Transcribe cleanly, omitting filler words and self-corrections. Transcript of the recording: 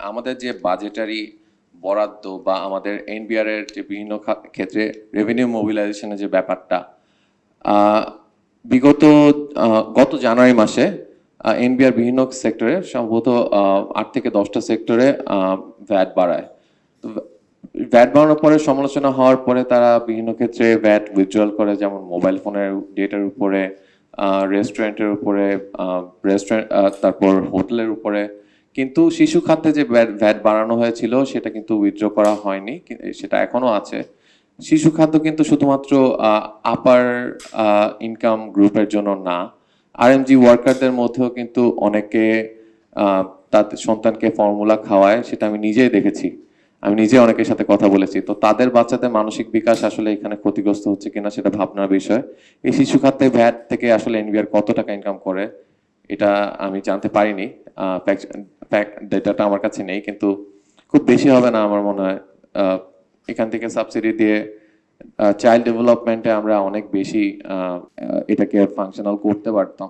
আমাদের যে বাজেটারি বরাদ্দ বা আমাদের এনবিআর এর যে বিভিন্ন ক্ষেত্রে রেভিনিউ মোবিলাইজেশনের যে ব্যাপারটা, আহ, বিগত গত জানুয়ারি মাসে এনবিআর বিভিন্ন সেক্টরে সম্ভবত 8 থেকে 10টা সেক্টরে ভ্যাট বাড়ায়। তো ভ্যাট বাড়ানোর পরে সমালোচনা হওয়ার পরে তারা বিভিন্ন ক্ষেত্রে ভ্যাট উইথড্রল করে, যেমন মোবাইল ফোনের ডেটার উপরে, রেস্টুরেন্টের উপরে, রেস্টুরেন্ট, তারপর হোটেলের উপরে। কিন্তু শিশু খাতে যে ভ্যাট বাড়ানো হয়েছিল সেটা কিন্তু উইথড্র করা হয়নি, সেটা এখনো আছে। শিশু খাদ্য কিন্তু শুধুমাত্র আপার ইনকাম গ্রুপের জন্য না, আরএমজি ওয়ার্কারদের মধ্যেও কিন্তু অনেকে তাদের সন্তানকে ফর্মুলা খাওয়ায়, সেটা আমি নিজেই দেখেছি। আমি নিজে অনেকের সাথে কথা বলেছি। তো তাদের বাচ্চাদের মানসিক বিকাশ আসলে এখানে ক্ষতিগ্রস্ত হচ্ছে কিনা সেটা ভাবনার বিষয়। এই শিশু খাতে ভ্যাট থেকে আসলে এনবিআর কত টাকা ইনকাম করে এটা আমি জানতে পারিনি। ডেটাটা আমার কাছে নেই, কিন্তু খুব বেশি হবে না আমার মনে হয়। এখান থেকে সাবসিডি দিয়ে চাইল্ড ডেভেলপমেন্টে আমরা অনেক বেশি এটাকে ফাংশনাল করতে পারতাম।